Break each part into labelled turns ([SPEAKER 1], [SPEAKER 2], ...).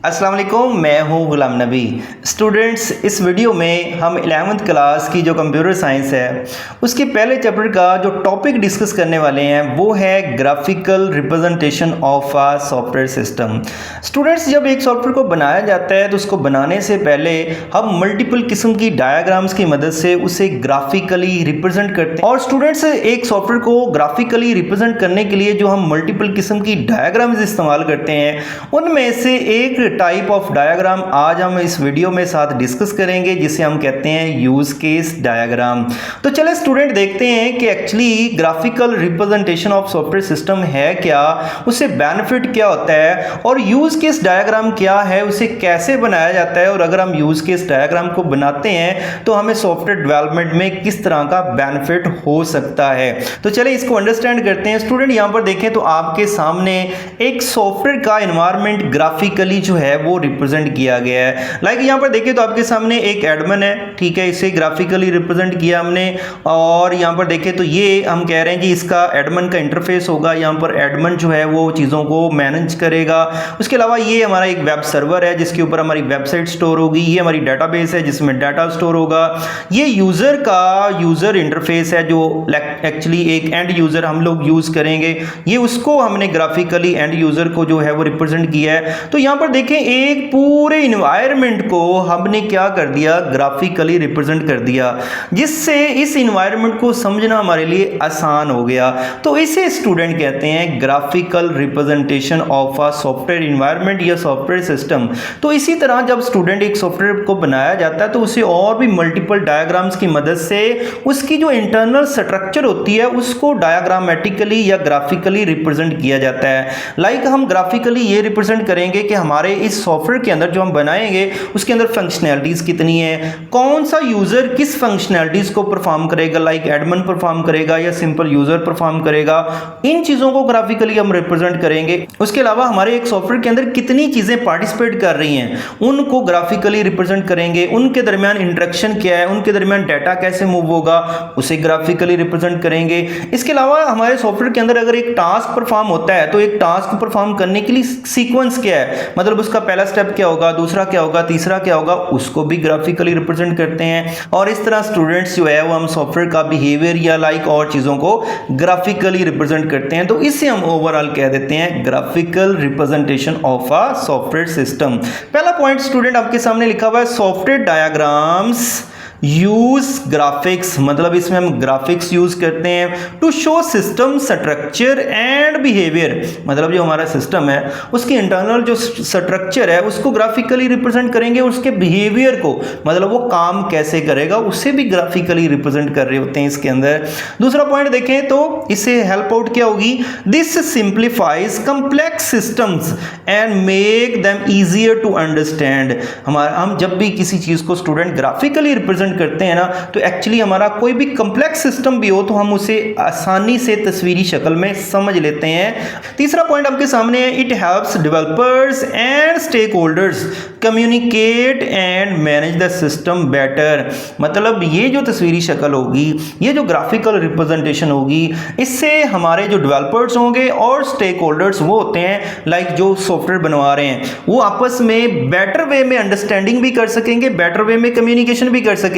[SPEAKER 1] अस्सलाम वालेकुम, मैं हूं गुलाम नबी। स्टूडेंट्स, इस वीडियो में हम 11th क्लास की जो कंप्यूटर साइंस है उसके पहले चैप्टर का जो टॉपिक डिस्कस करने वाले हैं वो है graphical representation of a software system. Students, जब एक सॉफ्टवेयर को बनाया जाता है तो उसको बनाने से पहले हम मल्टीपल किस्म की डायग्राम्स की मदद से उसे ग्राफिकली रिप्रेजेंट करते हैं। और स्टूडेंट्स, एक सॉफ्टवेयर को ग्राफिकली रिप्रेजेंट करने के लिए जो हम मल्टीपल किस्म की डायग्राम्स इस्तेमाल करते हैं उनमें से एक टाइप ऑफ डायग्राम आज हम इस वीडियो में साथ डिस्कस करेंगे जिसे हम कहते हैं यूज केस डायग्राम। तो चले स्टूडेंट देखते हैं कि actually graphical representation of software system है क्या, उससे बेनिफिट क्या होता है और यूज केस डायग्राम क्या है, उसे कैसे बनाया जाता है और अगर हम यूज केस डायग्राम को बनाते हैं तो हमें सॉफ्टवेयर डेवलपमेंट में किस तरह का बेनिफिट हो सकता है। तो चले इसको अंडरस्टैंड करते हैं। स्टूडेंट, यहां पर देखें तो आपके सामने एक सॉफ्टवेयर का एनवायरनमेंट ग्राफिकली जो है वो रिप्रेजेंट किया गया है। लाइक यहां पर देखिए तो आपके सामने एक एडमिन है, ठीक है, इसे ग्राफिकली रिप्रेजेंट किया हमने। और यहां पर देखें तो ये हम कह रहे हैं कि इसका एडमिन का इंटरफेस होगा, यहां पर एडमिन जो है वो चीज़ों को मैनेज करेगा। उसके अलावा ये हमारा एक वेब सर्वर है जिसके ऊपर हमारी वेबसाइट स्टोर होगी, ये हमारी डेटाबेस है जिसमें डाटा स्टोर होगा। ये यूज़र का यूज़र इंटरफेस है जो एक्चुअली एक एंड यूज़र हम लोग यूज़ करेंगे, ये उसको हमने ग्राफिकली एंड यूज़र को जो है वो रिप्रेजेंट किया है। तो यहां पर देखें एक पूरे इन्वायरमेंट को हमने क्या कर दिया, ग्राफिकली रिप्रेजेंट कर दिया, जिससे इस इन्वायरमेंट को समझना हमारे लिए आसान हो गया। तो इसे स्टूडेंट कहते हैं graphical representation of a software environment या सॉफ्टवेयर सिस्टम। तो इसी तरह जब स्टूडेंट एक सॉफ्टवेयर को बनाया जाता है तो उसे और भी मल्टीपल डायग्राम्स की मदद से उसकी जो इंटरनल स्ट्रक्चर होती है उसको डायग्रामेटिकली या ग्राफिकली रिप्रेजेंट किया जाता है। लाइक हम ग्राफिकली ये रिप्रेजेंट करेंगे कि हमारे इस सॉफ्टवेयर के अंदर जो हम बनाएंगे उसके अंदर फंक्शनैलिटीज कितनी है, कौन सा यूजर किस फंक्शनैलिटीज को परफॉर्म करेगा, लाइक एडमिन परफॉर्म करेगा या सिंपल यूजर परफॉर्म करेगा, इन चीजों को ग्राफिकली हम रिप्रेजेंट करेंगे। उसके अलावा हमारे एक सॉफ्टवेयर के अंदर कितनी चीजें पार्टिसिपेट कर रही हैं उनको ग्राफिकली रिप्रेजेंट करेंगे, उनके दरमियान इंटरेक्शन क्या है, उनके दरमियान डाटा कैसे मूव होगा उसे ग्राफिकली रिप्रेजेंट करेंगे। इसके अलावा हमारे सॉफ्टवेयर के अंदर अगर एक टास्क परफॉर्म होता है तो एक टास्क परफॉर्म करने के लिए सीक्वेंस क्या है, मतलब उसका पहला स्टेप क्या होगा, दूसरा क्या होगा, तीसरा क्या होगा, उसको भी ग्राफिकली रिप्रेजेंट करते हैं। और इस तरह स्टूडेंट्स जो है वो हम सॉफ्टवेयर का बिहेवियर या लाइक और चीजों को ग्राफिकली रिप्रेजेंट करते हैं। तो इससे हम ओवरऑल कह देते हैं graphical representation of a software system. पहला पॉइंट स्टूडेंट आपके सामने लिखा हुआ है सॉफ्टवेयर डायग्राम्स यूज ग्राफिक्स, मतलब इसमें हम ग्राफिक्स यूज करते हैं to show system structure and behaviour, मतलब जो हमारा सिस्टम है उसकी इंटरनल जो स्ट्रक्चर है उसको ग्राफिकली रिप्रेजेंट करेंगे, उसके बिहेवियर को, मतलब वो काम कैसे करेगा उसे भी ग्राफिकली रिप्रेजेंट कर रहे होते हैं इसके अंदर। दूसरा पॉइंट देखें तो इससे हेल्प आउट क्या होगी, this simplifies complex systems and make them easier to understand. हम जब भी किसी चीज को स्टूडेंट ग्राफिकली रिप्रेजेंट करते हैं ना तो एक्चुअली हमारा कोई भी कंप्लेक्स सिस्टम भी हो तो हम उसे आसानी से तस्वीरी शक्ल में समझ लेते हैं। तीसरा पॉइंट आपके सामने है, it helps developers and stakeholders communicate and manage the system better, मतलब ये जो तस्वीरी शक्ल होगी, ये जो ग्राफिकल रिप्रेजेंटेशन होगी, इससे हमारे जो डेवलपर्स होंगे और स्टेक होल्डर्स वो होते हैं लाइक जो सॉफ्टवेयर बनवा रहे हैं, वो आपस में बेटर वे में अंडरस्टैंडिंग भी कर सकेंगे, बेटर वे में कम्युनिकेशन भी कर सकेंगे।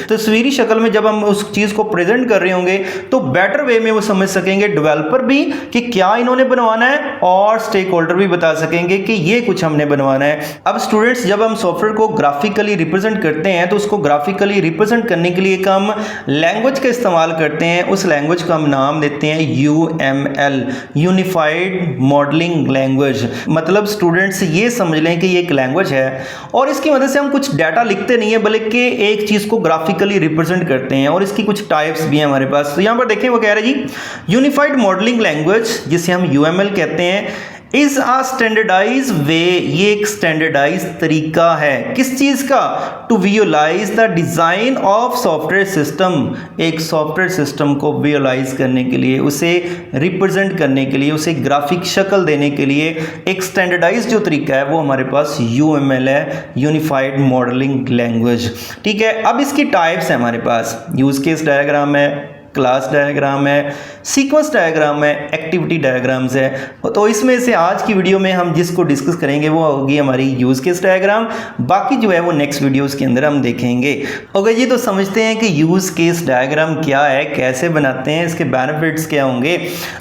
[SPEAKER 1] तस्वीरी शक्ल में जब हम उस चीज को प्रेजेंट कर रहे होंगे तो बेटर वे में वो समझ सकेंगे, डेवलपर भी कि क्या इन्होंने बनवाना है और स्टेक होल्डर भी बता सकेंगे कि ये कुछ हमने बनवाना है। अब स्टूडेंट्स, जब हम सॉफ्टवेयर को ग्राफिकली रिप्रेजेंट करते हैं तो उसको ग्राफिकली रिप्रेजेंट करने के लिए हम लैंग्वेज का इस्तेमाल करते हैं। उस लैंग्वेज का हम नाम देते हैं UML, यूनिफाइड मॉडलिंग लैंग्वेज। मतलब स्टूडेंट्स ये समझ लें कि ये एक लैंग्वेज है और इसकी मदद से हम कुछ डाटा लिखते नहीं है बल्कि एक चीज को ग्राफिकली रिप्रेजेंट करते हैं और इसकी कुछ टाइप्स भी हैं हमारे पास। तो यहां पर देखें वो कह रहे हैं जी, यूनिफाइड मॉडलिंग लैंग्वेज जिसे हम UML कहते हैं, इज आ स्टैंडर्डाइज वे, ये एक स्टैंडर्डाइज तरीका है किस चीज का, to visualise the design of software system, एक सॉफ्टवेयर सिस्टम को विजुअलाइज करने के लिए, उसे रिप्रेजेंट करने के लिए, उसे ग्राफिक शक्ल देने के लिए एक स्टैंडर्डाइज जो तरीका है वो हमारे पास UML है, यूनिफाइड मॉडलिंग लैंग्वेज। ठीक है, अब इसकी टाइप्स है हमारे पास, यूज केस डायग्राम है, क्लास डायग्राम है, सीक्वेंस डायग्राम है, एक्टिविटी डायग्राम्स है। तो इसमें से आज की वीडियो में हम जिसको डिस्कस करेंगे वो होगी हमारी यूज केस डायग्राम। बाकी जो है वो नेक्स्ट वीडियोस के अंदर हम देखेंगे। ओके जी, तो समझते हैं कि यूज केस डायग्राम क्या है, कैसे बनाते हैं, इसके बेनिफिट्स क्या होंगे।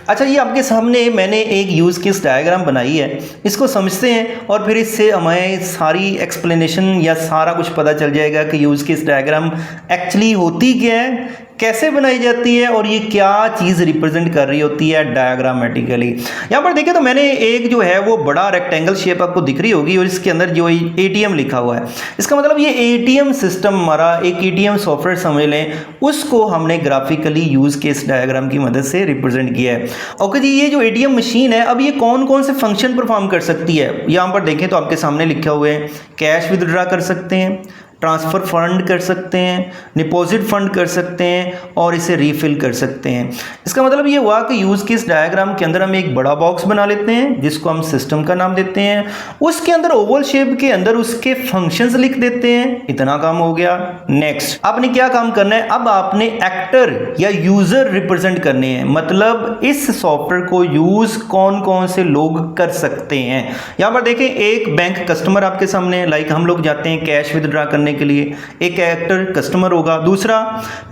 [SPEAKER 1] अच्छा, ये आपके सामने मैंने एक यूज केस डायग्राम बनाई है, इसको समझते हैं और फिर इससे हमें सारी एक्सप्लेनेशन या सारा कुछ पता चल जाएगा कि यूज केस डायग्राम एक्चुअली होती क्या है, कैसे बनाई जाती है और ये क्या चीज़ रिप्रेजेंट कर रही होती है डायग्रामेटिकली। यहाँ पर देखिए तो मैंने एक जो है वो बड़ा रेक्टेंगल शेप आपको दिख रही होगी और इसके अंदर जो एटीएम लिखा हुआ है, इसका मतलब ये एटीएम सिस्टम हमारा एक एटीएम सॉफ्टवेयर समझ लें, उसको हमने ग्राफिकली यूज केस डायग्राम की मदद से रिप्रेजेंट किया है। ओके जी, ये जो एटीएम मशीन है अब ये कौन कौन से फंक्शन परफॉर्म कर सकती है, यहाँ पर देखें तो आपके सामने लिखे हुए हैं कैश विदड्रॉ कर सकते हैं, ट्रांसफ़र फंड कर सकते हैं, डिपॉजिट फंड कर सकते हैं और इसे रीफिल कर सकते हैं। इसका मतलब ये हुआ कि यूज़ केस डायग्राम के अंदर हम एक बड़ा बॉक्स बना लेते हैं जिसको हम सिस्टम का नाम देते हैं, उसके अंदर ओवल शेप के अंदर उसके फंक्शंस लिख देते हैं। इतना काम हो गया। नेक्स्ट आपने क्या काम करना है, अब आपने एक्टर या यूज़र रिप्रेजेंट करने हैं, मतलब इस सॉफ्टवेयर को यूज़ कौन कौन से लोग कर सकते हैं। यहाँ पर देखें एक बैंक कस्टमर आपके सामने, लाइक हम लोग जाते हैं कैश विदड्रॉ करने के लिए, एक एक्टर कस्टमर होगा, दूसरा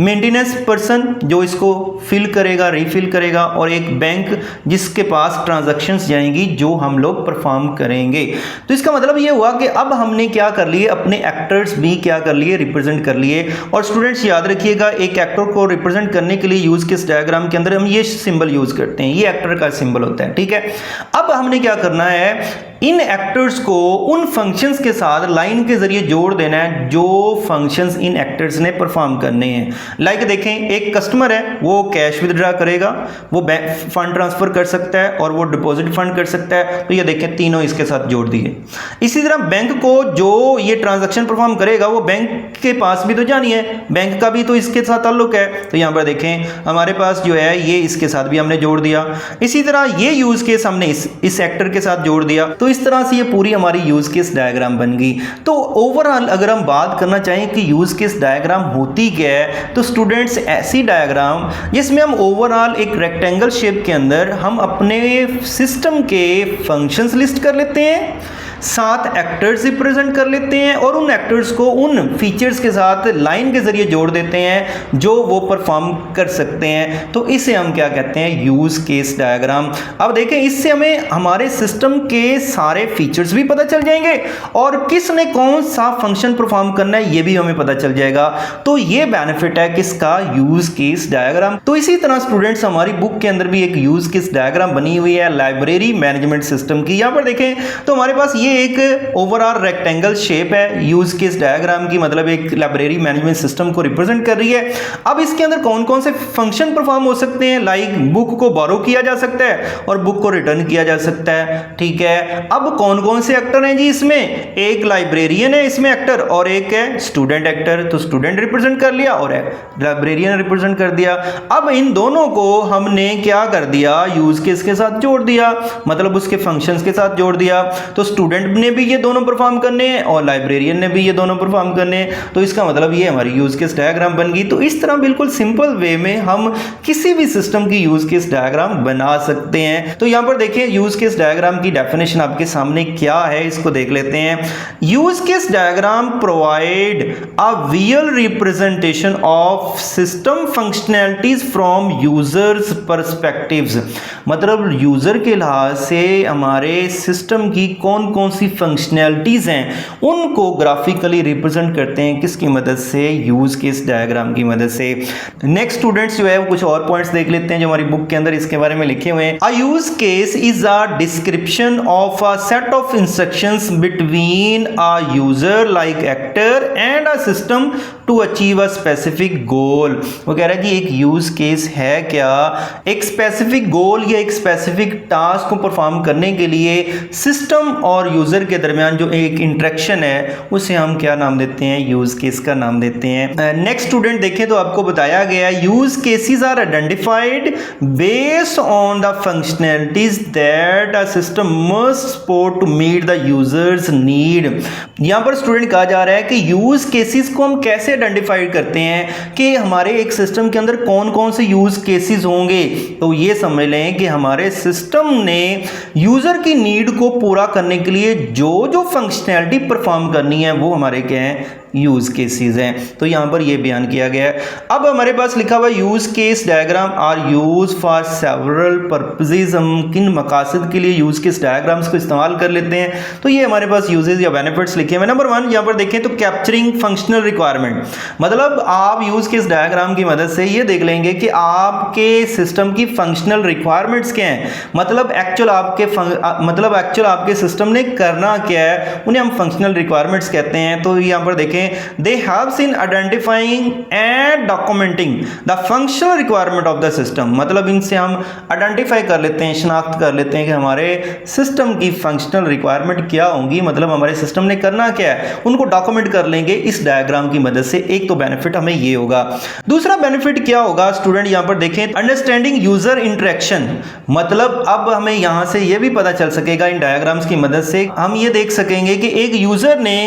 [SPEAKER 1] मेंटेनेंस पर्सन जो इसको फिल करेगा, रीफिल करेगा, और एक बैंक जिसके पास ट्रांजैक्शंस जाएंगी जो हम लोग परफॉर्म करेंगे। तो इसका मतलब ये हुआ कि अब हमने क्या कर लिए, अपने एक्टर्स भी क्या कर लिए, रिप्रेजेंट कर लिए। और स्टूडेंट्स याद रखिएगा एक एक्टर को रिप्रेजेंट करने के लिए यूज केस डायग्राम के अंदर हम ये सिंबल यूज करते हैं, ये एक्टर का सिंबल होता है, ठीक है। अब हमने क्या करना है, इन एक्टर्स को उन फंक्शंस के साथ लाइन के जरिए जोड़ देना है जो फंक्शंस इन एक्टर्स ने परफॉर्म करने हैं। लाइक देखें एक कस्टमर है, वो कैश विदड्रॉ करेगा, वो फंड ट्रांसफर कर सकता है और वो डिपॉजिट फंड कर सकता है। तो ये देखें तीनों इसके साथ जोड़ दिए। इसी तरह बैंक को जो ये ट्रांजैक्शन परफॉर्म करेगा वो बैंक के पास भी तो जानी है, बैंक का भी तो इसके साथ ताल्लुक है। तो यहाँ पर देखें हमारे पास जो है ये इसके साथ भी हमने जोड़ दिया। इसी तरह ये यूज केस हमने इस एक्टर के साथ जोड़ दिया। तो इस तरह से ये पूरी हमारी यूज केस डायग्राम बन गई। तो ओवरऑल अगर हम बात करना चाहें कि यूज केस डायग्राम होती क्या है, तो स्टूडेंट्स ऐसी डायग्राम जिसमें हम ओवरऑल एक रेक्टेंगल शेप के अंदर हम अपने सिस्टम के फंक्शंस लिस्ट कर लेते हैं, साथ एक्टर्स रिप्रेजेंट कर लेते हैं और उन एक्टर्स को उन फीचर्स के साथ लाइन के जरिए जोड़ देते हैं जो वो परफॉर्म कर सकते हैं। तो इसे हम क्या कहते हैं, यूज केस डायग्राम। अब देखें इससे हमें हमारे सिस्टम के सारे फीचर्स भी पता चल जाएंगे और किसने कौन सा फंक्शन परफॉर्म करना है ये भी हमें पता चल जाएगा। तो ये बेनिफिट है किसका, यूज केस डायग्राम। तो इसी तरह स्टूडेंट्स हमारी बुक के अंदर भी एक यूज केस डायग्राम बनी हुई है लाइब्रेरी मैनेजमेंट सिस्टम की। यहां पर देखें तो हमारे पास ये एक ओवरऑल रेक्टेंगल शेप है यूज केस डायग्राम की, मतलब एक लाइब्रेरी मैनेजमेंट सिस्टम को रिप्रेजेंट कर रही है। अब इसके अंदर कौन कौन से फंक्शन परफॉर्म हो सकते हैं, लाइक बुक को बोरो किया जा सकता है और बुक को रिटर्न किया जा सकता है, ठीक है। अब कौन कौन से एक्टर हैं जी इसमें, एक लाइब्रेरियन है इसमें एक्टर और एक है स्टूडेंट एक्टर। तो स्टूडेंट रिप्रेजेंट कर लिया और लाइब्रेरियन रिप्रेजेंट कर दिया। अब इन दोनों को हमने क्या कर दिया, यूज केस के साथ जोड़ दिया, मतलब उसके फंक्शंस के साथ जोड़ दिया। तो स्टूडेंट ने भी ये दोनों परफॉर्म करने हैं और लाइब्रेरियन ने भी ये दोनों परफॉर्म करने हैं। तो इसका मतलब ये हमारी यूज केस डायग्राम बन गई। तो इस तरह बिल्कुल सिंपल वे में हम किसी भी सिस्टम की यूज केस डायग्राम बना सकते हैं। तो यहां पर देखिए यूज केस डायग्राम की डेफिनेशन आपके सामने क्या है, इसको देख लेते हैं। Use case diagram provide a visual representation of system functionalities from users perspectives, मतलब यूजर के लिहाज से हमारे सिस्टम की कौन कौन सी फंक्शनैलिटीज हैं उनको ग्राफिकली रिप्रेजेंट करते हैं, किसकी मदद से, यूज केस डायग्राम की मदद से। नेक्स्ट स्टूडेंट्स जो है वो कुछ और पॉइंट्स देख लेते हैं जो हमारी बुक के अंदर इसके बारे में लिखे हुए हैं। A use case is a description of a set of instructions between a user like actor and a system to achieve a specific goal. वो कह रहा है कि एक यूज केस है क्या, एक स्पेसिफिक गोल या एक स्पेसिफिक टास्क को परफॉर्म करने के लिए सिस्टम और यूज़र के दरमियान जो एक इंटरेक्शन है उसे हम क्या नाम देते हैं, यूज़ केस का नाम देते हैं। नेक्स्ट स्टूडेंट देखें तो आपको बताया गया है use cases are identified based on the functionalities that a system must support to meet the users need. यहाँ पर स्टूडेंट कहा जा रहा है कि यूज़ केसेस को हम कैसे आइडेंटिफाई करते हैं कि हमारे एक सिस्टम के अंदर कौन कौन से यूज़ केसेस होंगे। तो ये समझ लें कि हमारे सिस्टम ने यूज़र की नीड को पूरा करने के लिए जो जो फंक्शनैलिटी परफॉर्म करनी है वो हमारे क्या हैं, यूज़ केसेस हैं। तो यहाँ पर ये बयान किया गया है। अब हमारे पास लिखा हुआ use case diagram are use for several purposes. हम किन मकासद के लिए यूज़ केस डायग्राम्स को इस्तेमाल कर लेते हैं, तो ये हमारे पास यूजेस या बेनिफिट्स लिखे हुए। नंबर 1 यहाँ पर देखें तो कैप्चरिंग फंक्शनल रिक्वायरमेंट, मतलब आप यूज़ केस डायग्राम की मदद से ये देख लेंगे कि आपके सिस्टम की फंक्शनल रिक्वायरमेंट्स क्या हैं, मतलब एक्चुअल आपके सिस्टम ने करना क्या है, उन्हें हम फंक्शनल रिक्वायरमेंट्स कहते हैं। तो यहाँ पर देखें they helps in identifying and documenting the functional requirement of the system, मतलब इनसे हम आइडेंटिफाई कर लेते हैं, शनाख्त कर लेते हैं कि हमारे सिस्टम की फंक्शनल रिक्वायरमेंट क्या होंगी, मतलब हमारे सिस्टम ने करना क्या है, उनको डॉक्यूमेंट कर लेंगे इस डायग्राम की मदद से। एक तो बेनिफिट हमें ये होगा। दूसरा बेनिफिट क्या होगा स्टूडेंट, यहां पर देखें अंडरस्टैंडिंग यूजर इंटरेक्शन, मतलब अब हमें यहां से यह भी पता चल सकेगा इन डायग्राम्स की मदद से, हम ये देख सकेंगे कि एक यूजर ने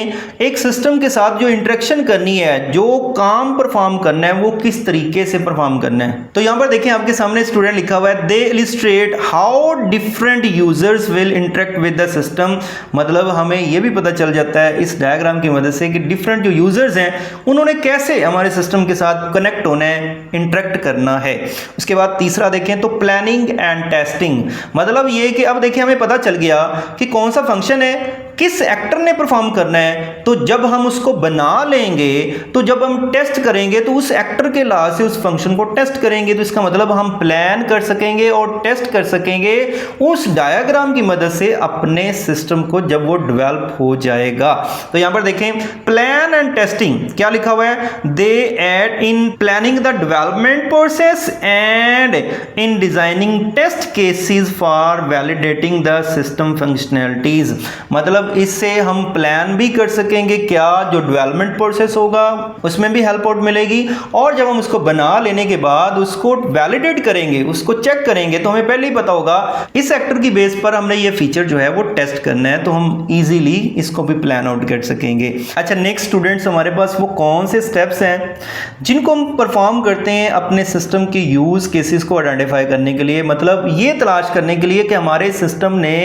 [SPEAKER 1] एक सिस्टम के साथ जो इंटरेक्शन करनी है, जो काम परफॉर्म करना है, वो किस तरीके से परफॉर्म करना है। तो यहां पर देखें आपके सामने स्टूडेंट लिखा हुआ है they illustrate how different users will interact with the system, मतलब हमें यह भी पता चल जाता है इस डायग्राम की मदद से कि डिफरेंट जो यूजर्स हैं उन्होंने कैसे हमारे सिस्टम के साथ कनेक्ट होना है, इंटरेक्ट करना है। उसके बाद तीसरा देखें तो प्लानिंग एंड टेस्टिंग, मतलब ये कि अब देखिए हमें पता चल गया कि कौन सा फंक्शन है किस एक्टर ने परफॉर्म करना है, तो जब हम उसको बना लेंगे, तो जब हम टेस्ट करेंगे तो उस एक्टर के लिहाज से उस फंक्शन को टेस्ट करेंगे, तो इसका मतलब हम प्लान कर सकेंगे और टेस्ट कर सकेंगे उस डायग्राम की मदद से अपने सिस्टम को जब वो डेवलप हो जाएगा। तो यहां पर देखें प्लान एंड टेस्टिंग क्या लिखा हुआ है, they aid in planning the development process and in designing test cases for validating the system functionalities, मतलब इससे हम प्लान भी कर सकेंगे क्या जो डेवलपमेंट प्रोसेस होगा उसमें भी हेल्प आउट मिलेगी, और जब हम उसको बना लेने के बाद उसको वैलिडेट करेंगे, उसको चेक करेंगे, तो हमें पहले ही पता होगा इस एक्टर की बेस पर हमने ये फीचर जो है वो टेस्ट करना है, तो हम इजीली इसको भी प्लान आउट कर सकेंगे। अच्छा नेक्स्ट स्टूडेंट्स, हमारे पास वो कौन से स्टेप्स हैं जिनको हम परफॉर्म करते हैं अपने सिस्टम के यूज केसेस को आइडेंटिफाई करने के लिए, मतलब ये तलाश करने के लिए कि हमारे सिस्टम ने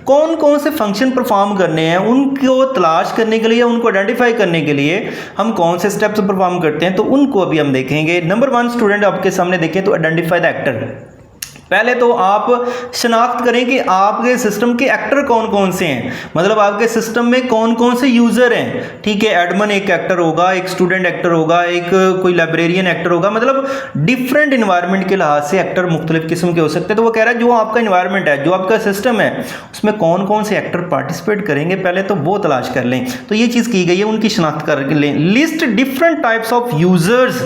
[SPEAKER 1] कौन कौन से फंक्शन परफॉर्म करने हैं, उनको तलाश करने के लिए, उनको आइडेंटिफाई करने के लिए हम कौन से स्टेप्स परफॉर्म करते हैं, तो उनको अभी हम देखेंगे। नंबर 1 स्टूडेंट आपके सामने देखें तो आइडेंटिफाई द एक्टर, पहले तो आप शनाख्त करें कि आपके सिस्टम के एक्टर कौन कौन से हैं, मतलब आपके सिस्टम में कौन कौन से यूजर हैं, ठीक है। एडमिन एक एक्टर होगा, एक स्टूडेंट एक्टर होगा, एक कोई लाइब्रेरियन एक्टर होगा, मतलब डिफरेंट इन्वायरमेंट के लिहाज से एक्टर मुख्तलिफ किस्म के हो सकते हैं। तो वो कह रहा है जो आपका इन्वायरमेंट है, जो आपका सिस्टम है, उसमें कौन कौन से एक्टर पार्टिसिपेट करेंगे पहले तो वो तलाश कर लें। तो ये चीज़ की गई है, उनकी शनाख्त कर लें। List different types of users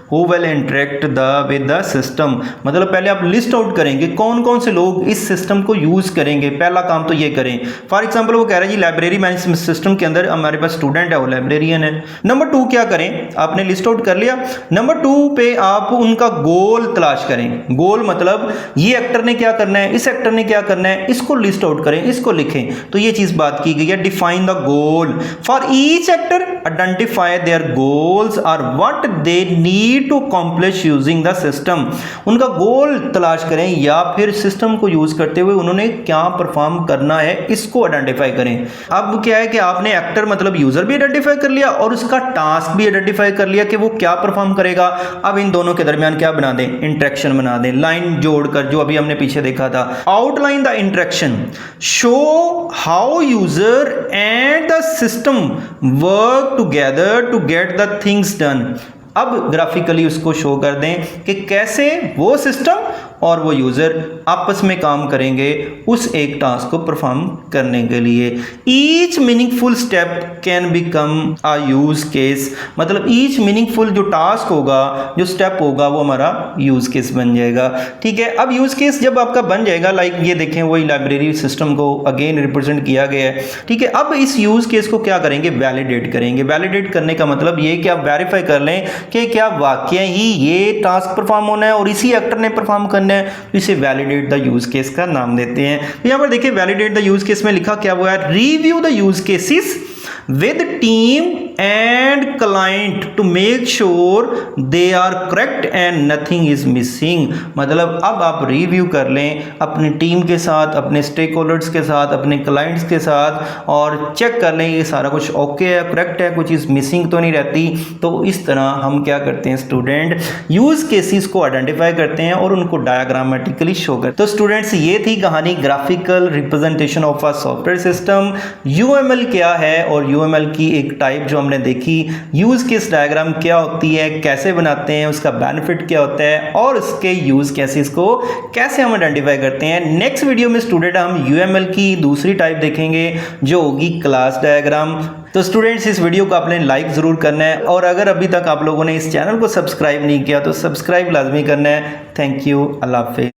[SPEAKER 1] who will interact with the system, मतलब पहले आप लिस्ट आउट करेंगे कौन कौन से लोग इस सिस्टम को यूज करेंगे, पहला काम तो ये करें। फॉर एग्जांपल वो कह रहा है जी लाइब्रेरी मैनेजमेंट सिस्टम के अंदर हमारे पास स्टूडेंट है, वो लाइब्रेरियन है। नंबर 2 क्या करें, आपने लिस्ट आउट कर लिया, नंबर 2 पे आप उनका गोल तलाश करें। गोल मतलब ये एक्टर ने क्या करना है, इस एक्टर ने क्या करना है, इसको लिस्ट आउट करें, इसको लिखें। तो ये चीज बात की गई है, define the goal for each actor, identify their goals और what they need to accomplish using the system, उनका गोल तलाश करें या फिर सिस्टम को यूज करते हुए उन्होंने क्या परफॉर्म करना है, इसको आइडेंटिफाई करें। अब क्या है कि आपने एक्टर मतलब यूजर भी आइडेंटिफाई कर लिया और उसका टास्क भी आइडेंटिफाई कर लिया कि वो क्या परफॉर्म करेगा। अब इन दोनों के दरमियान क्या बना दें, इंटरेक्शन बना दें, लाइन जोड़कर, जो अभी हमने पीछे देखा था। Outline the interaction, show how user and the system work together to get the things done, अब ग्राफिकली उसको शो कर दें कि कैसे वो सिस्टम और वो यूज़र आपस में काम करेंगे उस एक टास्क को परफॉर्म करने के लिए। Each meaningful step can become a use case, मतलब ईच मीनिंगफुल जो टास्क होगा, जो स्टेप होगा, वो हमारा यूज केस बन जाएगा। ठीक है, अब यूज केस जब आपका बन जाएगा, लाइक ये देखें वही लाइब्रेरी सिस्टम को अगेन रिप्रेजेंट किया गया है। ठीक है, अब इस यूज केस को क्या करेंगे, वैलिडेट करेंगे। वैलिडेट करने का मतलब ये कि आप वेरीफाई कर लें कि क्या वाकई ही ये टास्क परफॉर्म होना है और इसी एक्टर ने परफॉर्म करना है, तो इसे वैलिडेट द यूज केस का नाम देते हैं। तो यहां पर देखिए वैलिडेट द यूज केस में लिखा क्या हुआ है, review the use cases with team and client to make sure they are correct and nothing is missing। मतलब अब आप रिव्यू कर लें अपनी टीम के साथ, अपने स्टेक होल्डर्स के साथ, अपने क्लाइंट्स के साथ, और चेक कर लें ये सारा कुछ ओके है, करेक्ट है, कुछ चीज़ मिसिंग तो नहीं रहती। तो इस तरह हम क्या करते हैं स्टूडेंट, यूज केसेस को आइडेंटिफाई करते हैं और उनको डायग्रामेटिकली शो करते हैं। तो स्टूडेंट्स ये थी कहानी graphical representation of a software system. UML क्या है और यूएमएल की एक टाइप जो हमने देखी, यूज केस डायग्राम क्या होती है, कैसे बनाते हैं, उसका बेनिफिट क्या होता है और उसके यूज केसेस को कैसे हम आइडेंटिफाई करते हैं। नेक्स्ट वीडियो में स्टूडेंट हम यूएमएल की दूसरी टाइप देखेंगे जो होगी क्लास डायग्राम। तो स्टूडेंट्स इस वीडियो को आपने लाइक जरूर करना है और अगर अभी तक आप लोगों ने इस चैनल को सब्सक्राइब नहीं किया तो सब्सक्राइब लाजमी करना है। थैंक यू, अल्लाह हाफिज़।